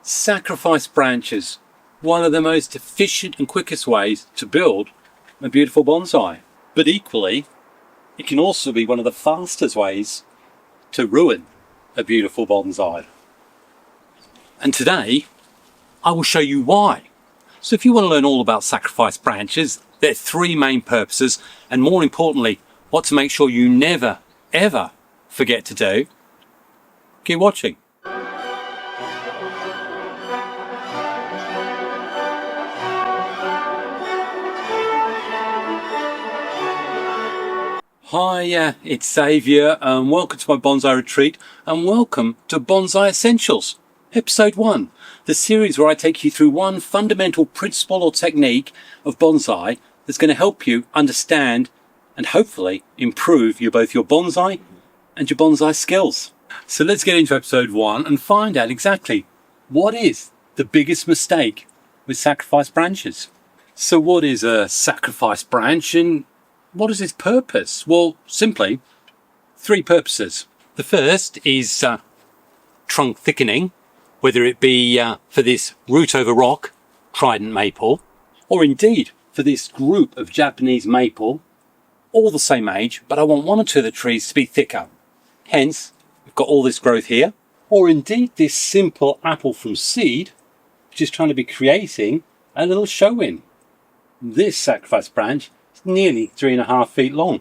Sacrifice branches, one of the most efficient and quickest ways to build a beautiful bonsai. But equally, it can also be one of the fastest ways to ruin a beautiful bonsai. And today, I will show you why. So if you want to learn all about sacrifice branches, there are three main purposes, and more importantly, what to make sure you never, ever forget to do. Keep watching. Hi, it's Xavier, and welcome to my bonsai retreat, and welcome to Bonsai Essentials, episode 1, the series where I take you through one fundamental principle or technique of bonsai that's going to help you understand and hopefully improve both your bonsai and your bonsai skills. So let's get into episode 1 and find out exactly what is the biggest mistake with sacrifice branches. So what is a sacrifice branch and what is its purpose? Well, simply, three purposes. The first is trunk thickening, whether it be for this root over rock, trident maple, or indeed for this group of Japanese maple, all the same age, but I want one or two of the trees to be thicker. Hence, we've got all this growth here, or indeed this simple apple from seed, which is trying to be creating a little show-in. This sacrifice branch is nearly 3.5 feet long.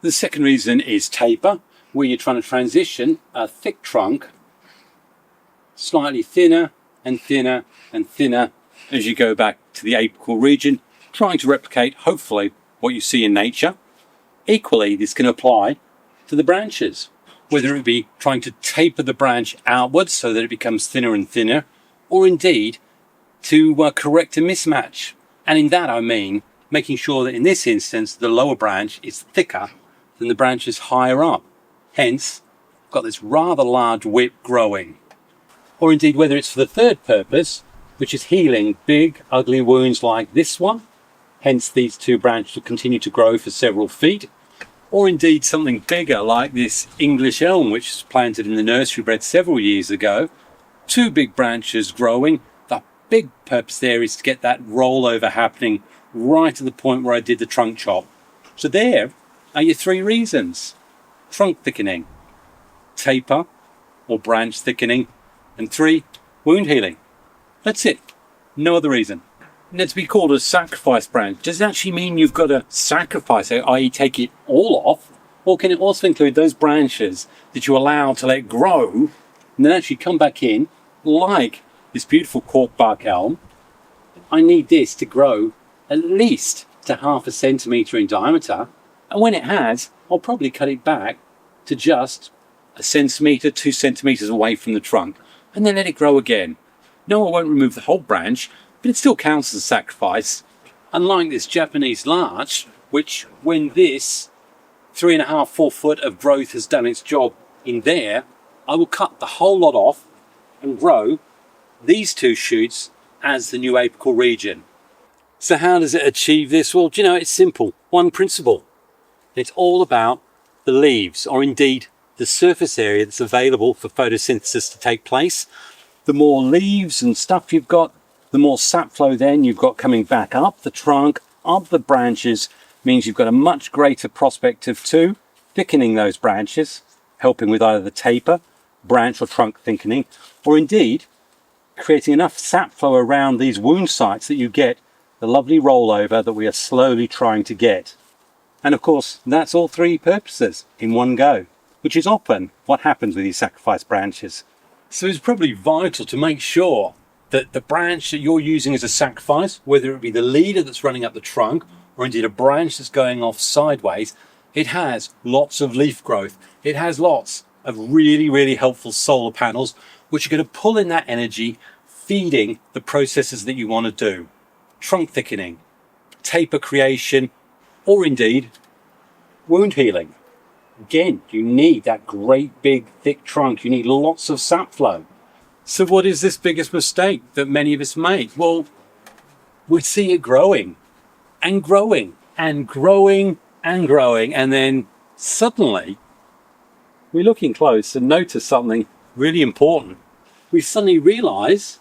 The second reason is taper, where you're trying to transition a thick trunk slightly thinner and thinner and thinner as you go back to the apical region, trying to replicate, hopefully, what you see in nature. Equally, this can apply to the branches, whether it be trying to taper the branch outwards so that it becomes thinner and thinner, or indeed to correct a mismatch. And in that I mean making sure that in this instance the lower branch is thicker than the branches higher up. Hence, I've got this rather large whip growing. Or indeed whether it's for the third purpose, which is healing big ugly wounds like this one. Hence these two branches will continue to grow for several feet. Or indeed something bigger like this English elm, which was planted in the nursery bed several years ago. Two big branches growing. The big purpose there is to get that rollover happening right at the point where I did the trunk chop. So there are your three reasons. Trunk thickening, taper or branch thickening, and 3, wound healing. That's it. No other reason. Now, to be called a sacrifice branch, does it actually mean you've got to sacrifice it, i.e. take it all off? Or can it also include those branches that you allow to let grow and then actually come back in, like this beautiful corkbark elm? I need this to grow at least to 0.5 centimetre in diameter, and when it has, I'll probably cut it back to just 1 centimetre, 2 centimetres away from the trunk, and then let it grow again. No, I won't remove the whole branch, but it still counts as a sacrifice. Unlike this Japanese larch, which when this 3.5, 4 foot of growth has done its job in there, I will cut the whole lot off and grow these 2 shoots as the new apical region. So how does it achieve this? Well, it's simple. One principle. It's all about the leaves, or indeed the surface area that's available for photosynthesis to take place. The more leaves and stuff you've got, the more sap flow then you've got coming back up the trunk, up the branches, means you've got a much greater prospect of thickening those branches, helping with either the taper, branch or trunk thickening, or indeed creating enough sap flow around these wound sites that you get the lovely rollover that we are slowly trying to get. And of course, that's all 3 purposes in one go, which is often what happens with these sacrifice branches. So it's probably vital to make sure that the branch that you're using as a sacrifice, whether it be the leader that's running up the trunk, or indeed a branch that's going off sideways, it has lots of leaf growth. It has lots of really, really helpful solar panels, which are going to pull in that energy, feeding the processes that you want to do. Trunk thickening, taper creation, or indeed wound healing. Again, you need that great big thick trunk. You need lots of sap flow. So what is this biggest mistake that many of us make? Well, we see it growing and growing and growing and growing, and then suddenly we look in close and notice something really important. We suddenly realize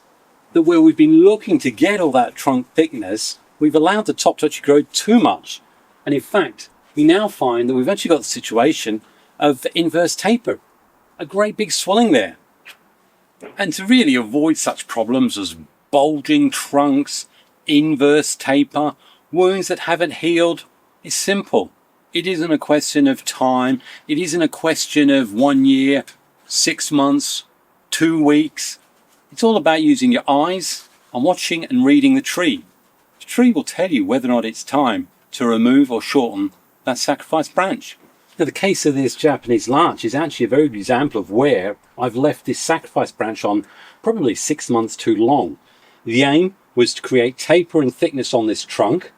that where we've been looking to get all that trunk thickness, we've allowed the top to actually grow too much. And in fact, we now find that we've actually got the situation of inverse taper, a great big swelling there. And to really avoid such problems as bulging trunks, inverse taper, wounds that haven't healed, it's simple. It isn't a question of time. It isn't a question of 1 year, 6 months, 2 weeks. It's all about using your eyes and watching and reading the tree. The tree will tell you whether or not it's time to remove or shorten that sacrificed branch. Now, the case of this Japanese larch is actually a very good example of where I've left this sacrificed branch on probably 6 months too long. The aim was to create taper and thickness on this trunk,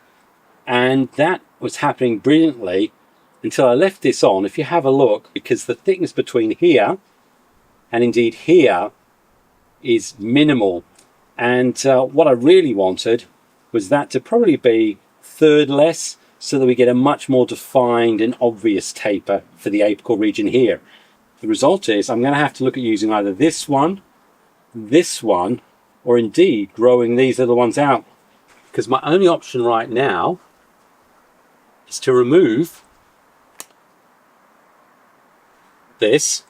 and that was happening brilliantly until I left this on. If you have a look, because the thickness between here and indeed here is minimal, and what I really wanted was that to probably be third less, so that we get a much more defined and obvious taper for the apical region here. The result is I'm going to have to look at using either this one, or indeed growing these other ones out, because my only option right now is to remove this.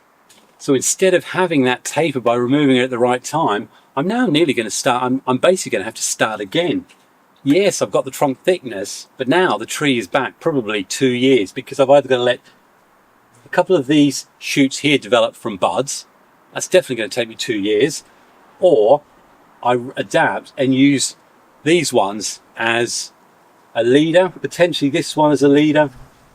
So instead of having that taper by removing it at the right time, I'm now nearly going to start, I'm basically going to have to start again. Yes, I've got the trunk thickness, but now the tree is back probably 2 years, because I've either got to let a couple of these shoots here develop from buds. That's definitely going to take me 2 years. Or I adapt and use these ones as a leader, potentially this one as a leader,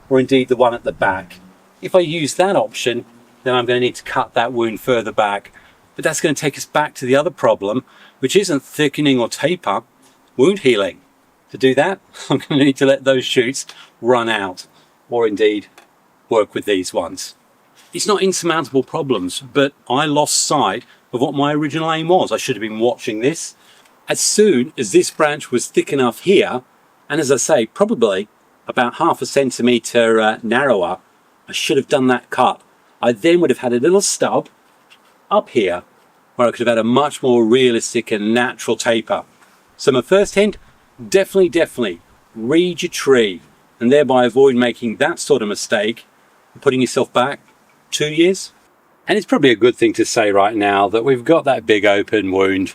or indeed the one at the back. If I use that option, then I'm going to need to cut that wound further back. But that's going to take us back to the other problem, which isn't thickening or taper, wound healing. To do that, I'm going to need to let those shoots run out, or indeed work with these ones. It's not insurmountable problems, but I lost sight of what my original aim was. I should have been watching this. As soon as this branch was thick enough here, and as I say, probably about 1/2 centimetre narrower, I should have done that cut. I then would have had a little stub up here where I could have had a much more realistic and natural taper. So my first hint, definitely read your tree, and thereby avoid making that sort of mistake and putting yourself back 2 years. And it's probably a good thing to say right now that we've got that big open wound.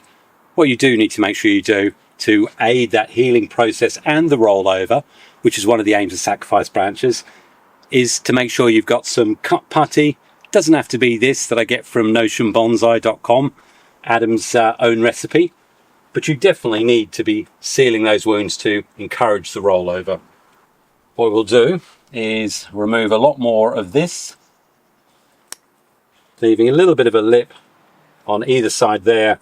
What you do need to make sure you do to aid that healing process and the rollover, which is one of the aims of sacrifice branches, is to make sure you've got some cut putty. It doesn't have to be this that I get from notionbonsai.com, Adam's own recipe, but you definitely need to be sealing those wounds to encourage the rollover. What we'll do is remove a lot more of this, leaving a little bit of a lip on either side there.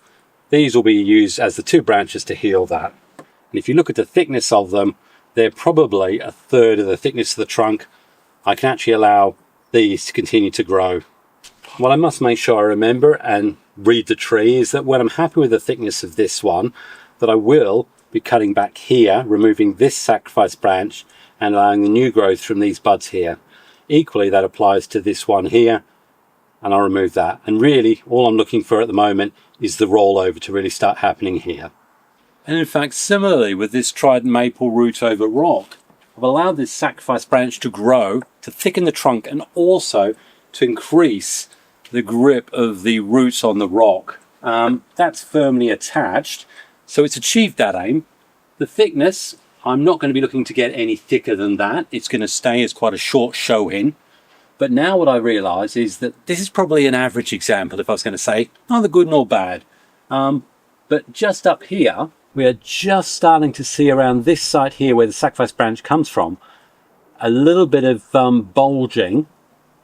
These will be used as the 2 branches to heal that. And if you look at the thickness of them, they're probably 1/3 of the thickness of the trunk. I can actually allow these to continue to grow. What I must make sure I remember and read the tree is that when I'm happy with the thickness of this one, that I will be cutting back here, removing this sacrifice branch and allowing the new growth from these buds here. Equally, that applies to this one here, and I'll remove that. And really, all I'm looking for at the moment is the rollover to really start happening here. And in fact, similarly with this trident maple root over rock, I've allowed this sacrifice branch to grow, to thicken the trunk, and also to increase the grip of the roots on the rock. That's firmly attached, so it's achieved that aim. The thickness, I'm not going to be looking to get any thicker than that. It's going to stay as quite a short show-in. But now what I realise is that this is probably an average example, if I was going to say, neither good nor bad. But just up here, we are just starting to see around this side here where the sacrifice branch comes from, a little bit of bulging,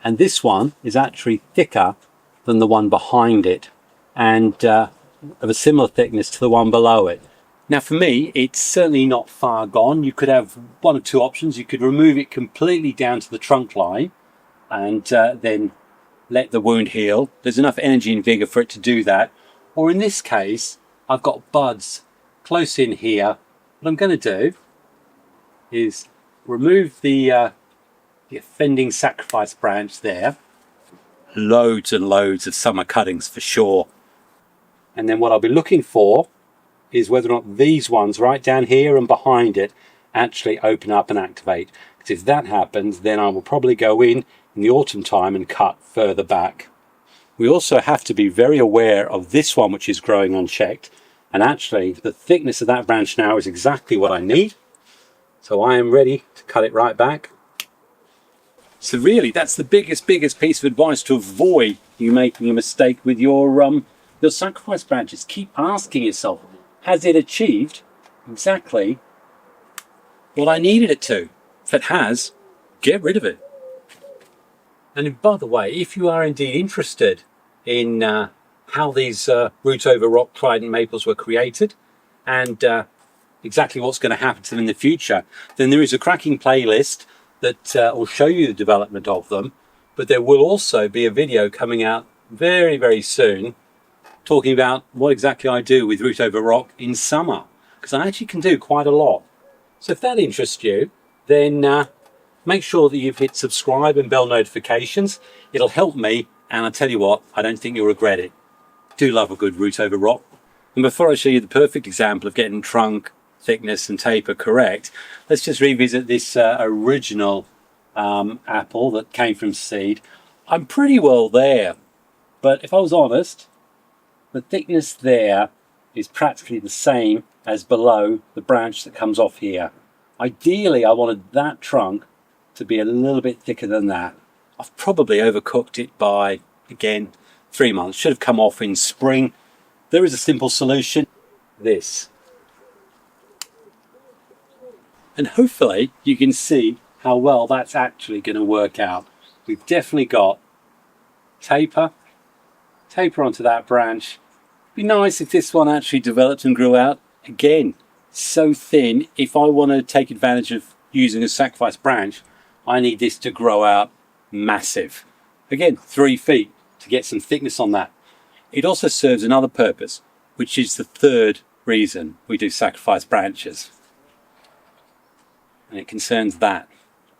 and this one is actually thicker than the one behind it, and of a similar thickness to the one below it. Now for me, it's certainly not far gone. You could have one of 2 options. You could remove it completely down to the trunk line and then let the wound heal. There's enough energy and vigor for it to do that. Or in this case, I've got buds close in here. What I'm going to do is remove the offending sacrifice branch there. Loads and loads of summer cuttings for sure. And then what I'll be looking for is whether or not these ones right down here and behind it actually open up and activate. Because if that happens, then I will probably go in the autumn time and cut further back. We also have to be very aware of this one, which is growing unchecked. And actually, the thickness of that branch now is exactly what I need. So I am ready to cut it right back. So really, that's the biggest piece of advice to avoid you making a mistake with your sacrifice branches. Keep asking yourself, has it achieved exactly what I needed it to? If it has, get rid of it. And by the way, if you are indeed interested in how these root over rock trident maples were created and exactly what's going to happen to them in the future, then there is a cracking playlist that will show you the development of them. But there will also be a video coming out very soon talking about what exactly I do with root over rock in summer, because I actually can do quite a lot. So if that interests you, then make sure that you've hit subscribe and bell notifications. It'll help me, and I tell you what, I don't think you'll regret it. Do love a good root over rock. And before I show you the perfect example of getting trunk thickness and taper correct, let's just revisit this original apple that came from seed. I'm pretty well there, but if I was honest, the thickness there is practically the same as below the branch that comes off here. Ideally, I wanted that trunk to be a little bit thicker than that. I've probably overcooked it by, again, 3 months. Should have come off in spring. There is a simple solution, this. And hopefully you can see how well that's actually going to work out. We've definitely got taper onto that branch. It'd be nice if this one actually developed and grew out. Again, so thin, if I want to take advantage of using a sacrifice branch, I need this to grow out massive. Again, 3 feet to get some thickness on that. It also serves another purpose, which is the third reason we do sacrifice branches. And it concerns that.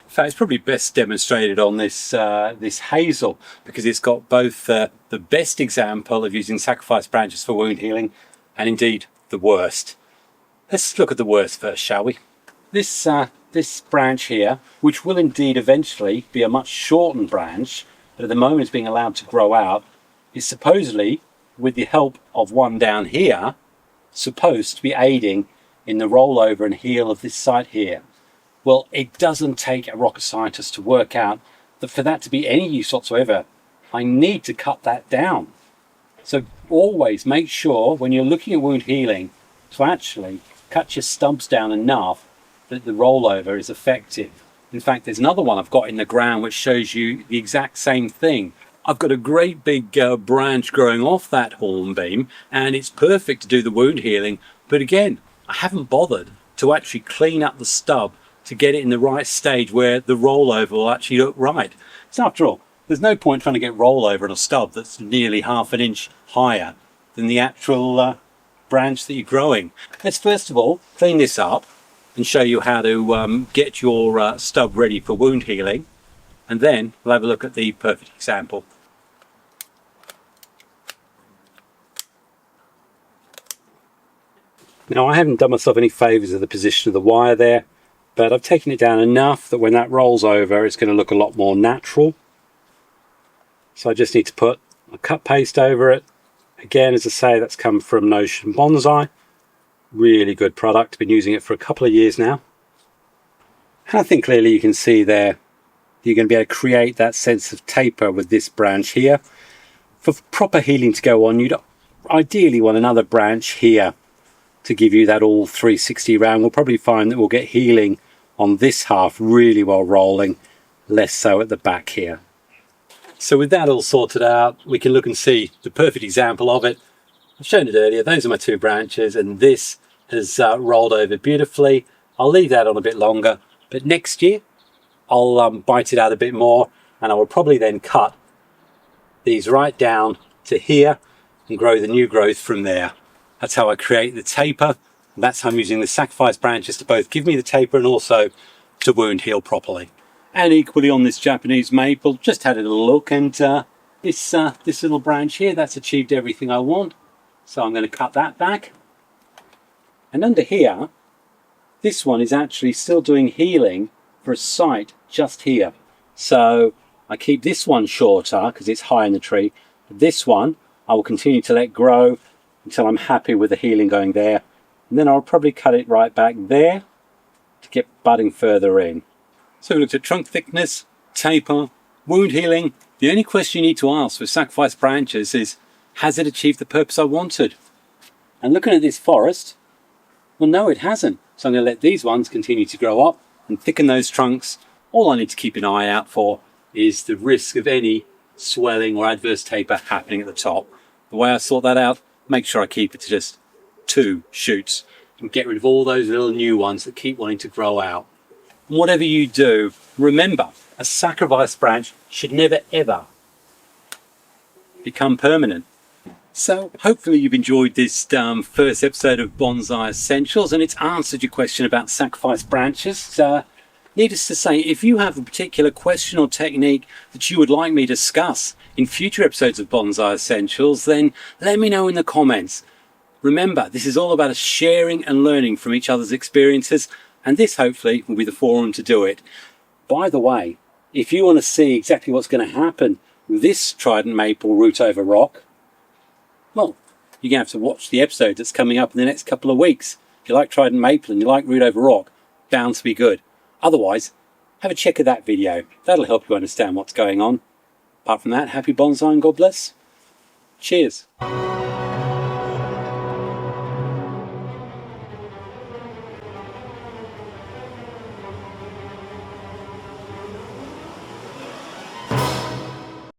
In fact, it's probably best demonstrated on this this hazel, because it's got both the best example of using sacrifice branches for wound healing and indeed the worst. Let's look at the worst first, shall we? This branch here, which will indeed eventually be a much shortened branch, but at the moment is being allowed to grow out, is supposedly, with the help of one down here, supposed to be aiding in the rollover and heal of this site here. Well, it doesn't take a rocket scientist to work out that for that to be any use whatsoever, I need to cut that down. So always make sure when you're looking at wound healing to actually cut your stubs down enough that the rollover is effective. In fact, there's another one I've got in the ground which shows you the exact same thing. I've got a great big branch growing off that hornbeam, and it's perfect to do the wound healing. But again, I haven't bothered to actually clean up the stub to get it in the right stage where the rollover will actually look right. So after all, there's no point trying to get rollover on a stub that's nearly ½ an inch higher than the actual branch that you're growing. Let's first of all clean this up and show you how to get your stub ready for wound healing, and then we'll have a look at the perfect example. Now, I haven't done myself any favours of the position of the wire there, but I've taken it down enough that when that rolls over it's going to look a lot more natural. So I just need to put a cut paste over it. Again, as I say, that's come from Notion Bonsai. Really good product, been using it for a couple of years now. And I think clearly you can see there you're going to be able to create that sense of taper with this branch here. For proper healing to go on, you'd ideally want another branch here to give you that all 360 round. We'll probably find that we'll get healing on this half really well rolling, less so at the back here. So with that all sorted out, we can look and see the perfect example of it. I've shown it earlier. Those are my 2 branches, and this has rolled over beautifully. I'll leave that on a bit longer, but next year I'll bite it out a bit more, and I will probably then cut these right down to here and grow the new growth from there. That's how I create the taper, and that's how I'm using the sacrifice branches to both give me the taper and also to wound heal properly. And equally on this Japanese maple, just had a little look, and this little branch here, that's achieved everything I want. So I'm going to cut that back. And under here, this one is actually still doing healing for a site just here. So I keep this one shorter because it's high in the tree. This one I will continue to let grow until I'm happy with the healing going there. And then I'll probably cut it right back there to get budding further in. So we looked at trunk thickness, taper, wound healing. The only question you need to ask with sacrifice branches is, has it achieved the purpose I wanted? And looking at this forest, well, no, it hasn't. So I'm going to let these ones continue to grow up and thicken those trunks. All I need to keep an eye out for is the risk of any swelling or adverse taper happening at the top. The way I sort that out, make sure I keep it to just 2 shoots and get rid of all those little new ones that keep wanting to grow out. And whatever you do, remember, a sacrifice branch should never ever become permanent. So hopefully you've enjoyed this first episode of Bonsai Essentials and it's answered your question about sacrifice branches. Needless to say, if you have a particular question or technique that you would like me to discuss in future episodes of Bonsai Essentials, then let me know in the comments. Remember, this is all about us sharing and learning from each other's experiences, and this hopefully will be the forum to do it. By the way, if you want to see exactly what's going to happen with this trident maple root over rock, well, you're going to have to watch the episode that's coming up in the next couple of weeks. If you like trident maple and you like root over rock, bound to be good. Otherwise, have a check of that video. That'll help you understand what's going on. Apart from that, happy bonsai and God bless. Cheers.